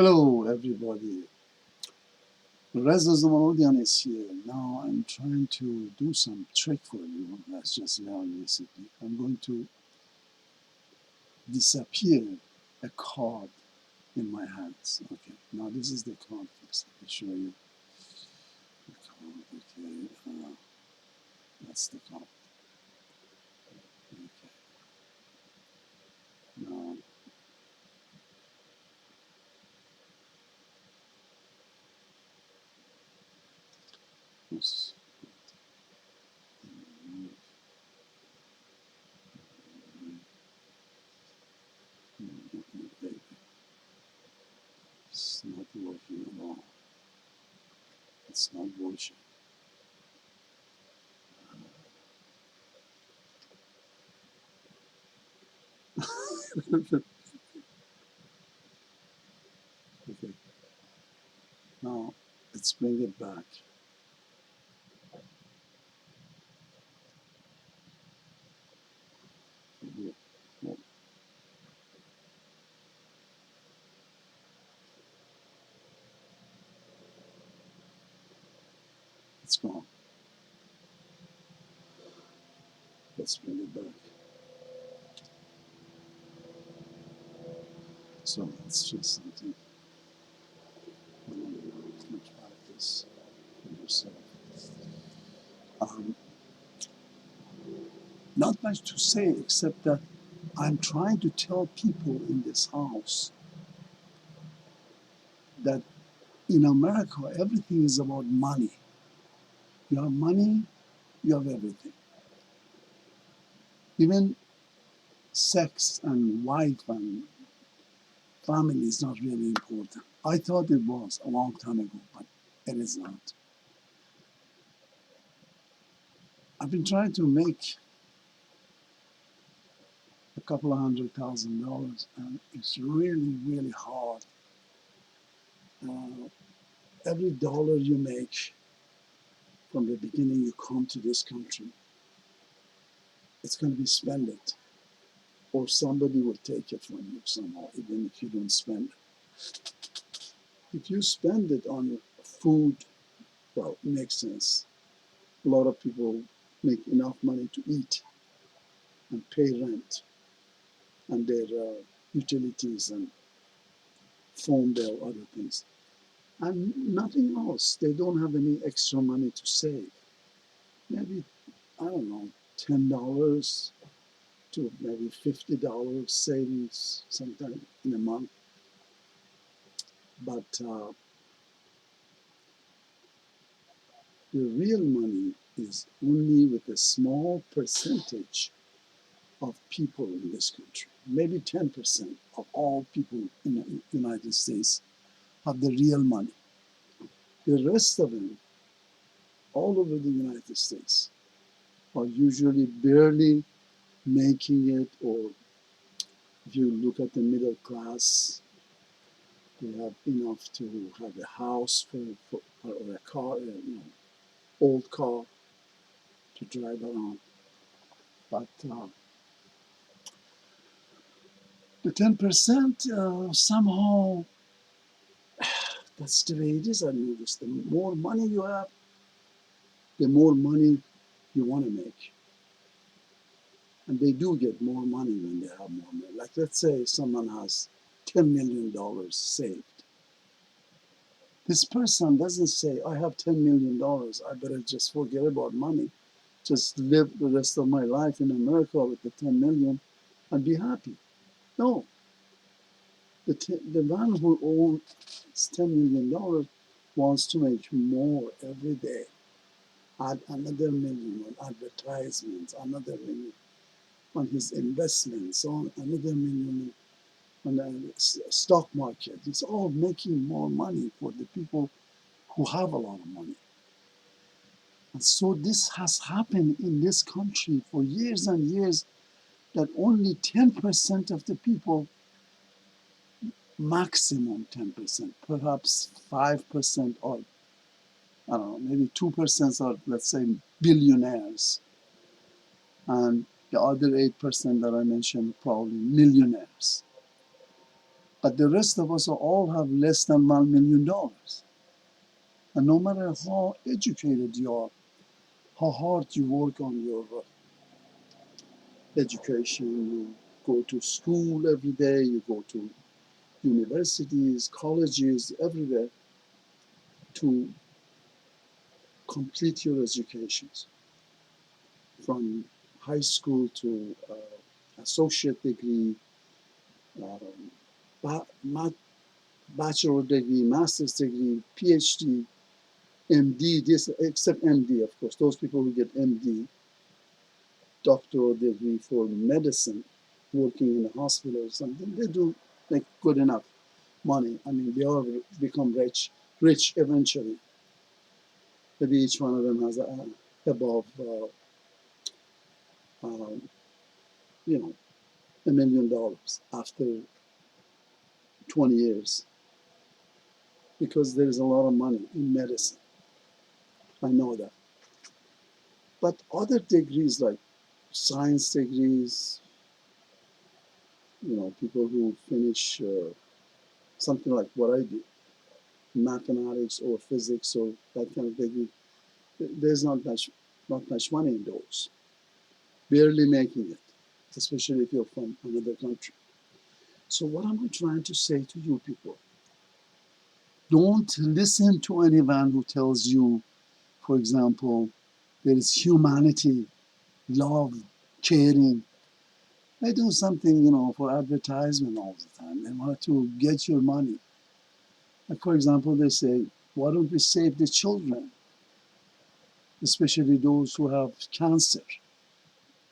Hello, everybody. Reza Zamanodian is here. Now I'm trying to do some trick for you that's just learned recently. I'm going to disappear a card in my hands. Okay, now this is the card first. Let me show you the card. Okay, that's the card. Okay, now this. It's not working at all. It's not working. Okay, now let's bring it back. Well, it's gone. Let's bring it back. So that's just something you can practice for yourself. Um, Not much to say except that I'm trying to tell people in this house that in America everything is about money. You have money, you have everything. Even sex and wife and family is not really important. I thought it was a long time ago, but it is not. I've been trying to make a couple of $100,000, and it's really, really hard. Uh, every dollar you make from the beginning you come to this country, it's going to be spent it, or somebody will take it from you somehow, even if you don't spend it. If you spend it on food, well, it makes sense. A lot of people make enough money to eat and pay rent and their utilities and phone bill, other things, and nothing else. They don't have any extra money to save. Maybe, I don't know, $10 to maybe $50 savings sometime in a month. But the real money is only with a small percentage of people in this country. Maybe 10% of all people in the United States have the real money. The rest of them, all over the United States, are usually barely making it, or if you look at the middle class, they have enough to have a house or a car, old car to drive around. But the 10% somehow, that's the way it is. I noticed the more money you have, the more money you want to make. And they do get more money when they have more money. Like, let's say someone has $10 million saved. This person doesn't say, I have $10 million, I better just forget about money, just live the rest of my life in America with the 10 million and be happy. No, the man who owns $10 million wants to make more every day. Add another million on advertisements, another million on his investments, on another million on the stock market. It's all making more money for the people who have a lot of money. And so this has happened in this country for years and years, that only 10% of the people, maximum 10%, perhaps 5%, or I don't know, maybe 2% are, let's say, billionaires. And the other 8% that I mentioned, probably millionaires. But the rest of us all have less than $1 million. And no matter how educated you are, how hard you work on your education, you go to school every day, you go to universities, colleges, everywhere to complete your educations from high school to associate degree, um, bachelor degree, master's degree, PhD, MD, this, except MD, of course. Those people who get MD, doctoral degree for medicine, working in a hospital or something, they do make good enough money. I mean, they all become rich eventually. Maybe each one of them has above, um, you know, $1 million after 20 years because there is a lot of money in medicine. I know that. But other degrees like science degrees, people who finish something like what I do, mathematics or physics or that kind of degree, there's not much money in those. Barely making it, especially if you're from another country. So what am I trying to say to you people? Don't listen to anyone who tells you, for example, there is humanity, love, caring. They do something, for advertisement all the time. They want to get your money. Like, for example, they say, why don't we save the children, especially those who have cancer?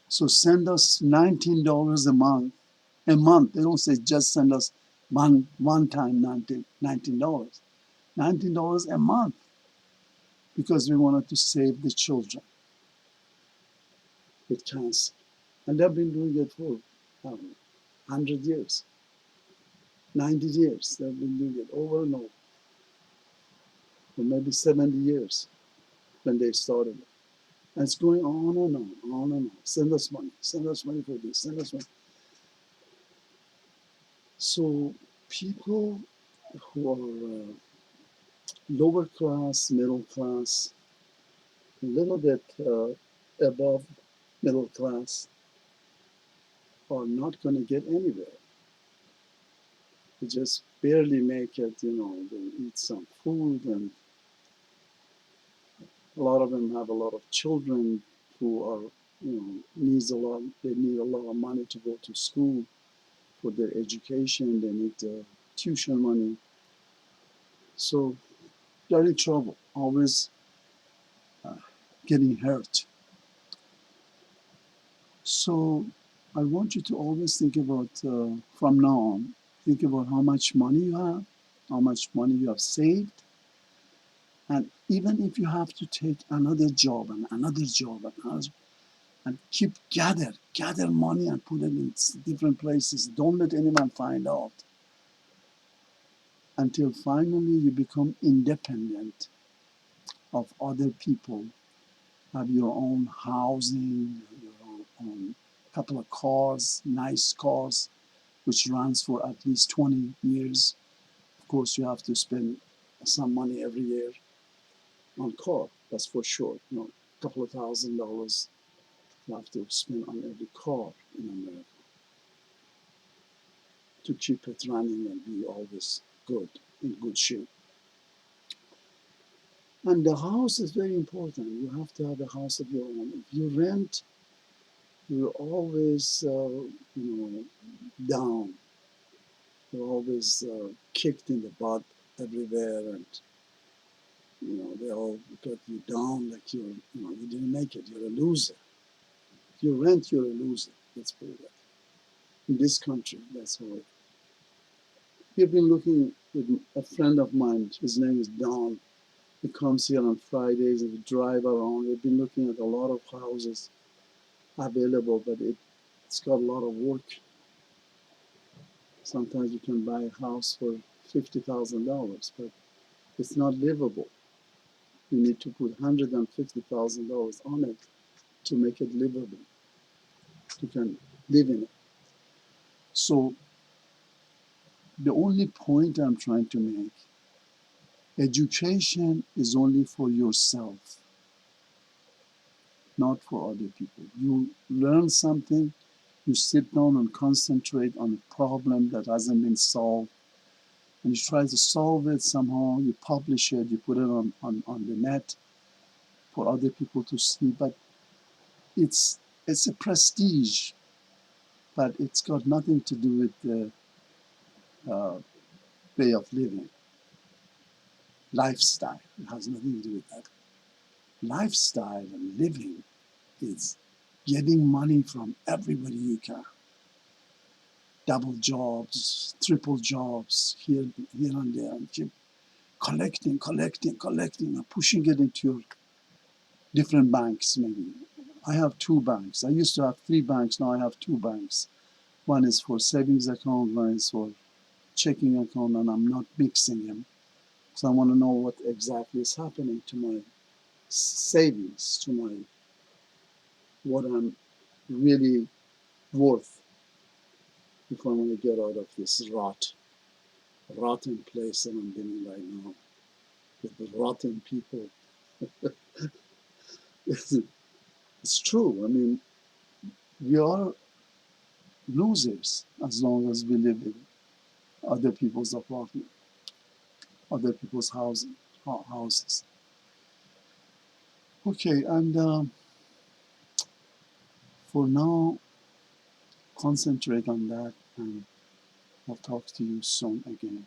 So send us $19 a month. A month. They don't say just send us one time $19. $19 a month because we wanted to save the children with cancer. And they've been doing it for 100 years, 90 years. They've been doing it over and over, or maybe 70 years when they started it. And it's going on and on and on. Send us money for this, send us money. So people who are lower class, middle class, a little bit above middle class are not going to get anywhere. They just barely make it, they eat some food, and a lot of them have a lot of children who are, they need a lot of money to go to school for their education, they need tuition money. So they're in trouble, always uh, getting hurt. So I want you to always think about, from now on, think about how much money you have, how much money you have saved. And even if you have to take another job and another job and another, and keep gather money and put it in different places. Don't let anyone find out until finally you become independent of other people, have your own housing, your own couple of cars, nice cars, which runs for at least 20 years. Of course, you have to spend some money every year on car, that's for sure. A couple of $1,000 you have to spend on every car in America to keep it running and be always good, in good shape. And the house is very important. You have to have a house of your own. If you rent, you're always, down. You're always kicked in the butt everywhere, and they all put you down like you didn't make it. You're a loser. If you rent, you're a loser. Let's put it that. In this country, that's how it. We've been looking with a friend of mine. His name is Don. He comes here on Fridays and we drive around. We've been looking at a lot of houses available, but it's got a lot of work. Sometimes you can buy a house for $50,000, but it's not livable. You need to put $150,000 on it to make it livable. You can live in it. So The only point I'm trying to make, education is only for yourself, not for other people. You learn something, you sit down and concentrate on a problem that hasn't been solved, and you try to solve it somehow, you publish it, you put it on the net for other people to see. But it's it's a prestige, but it's got nothing to do with the uh, way of living, lifestyle. It has nothing to do with that. Lifestyle and living is getting money from everybody you can. Double jobs, triple jobs, here and there, and keep collecting, and pushing it into your different banks. Maybe I have two banks. I used to have three banks. Now I have two banks. One is for savings account, one is for checking account, and I'm not mixing them. So I want to know what exactly is happening to my savings, to my what I'm really worth if I want to get out of this rotten place that I'm living right now with the rotten people. It's true. I mean, we are losers as long as we live in other people's apartment, other people's houses. Okay, and for now, concentrate on that, and I'll talk to you soon again.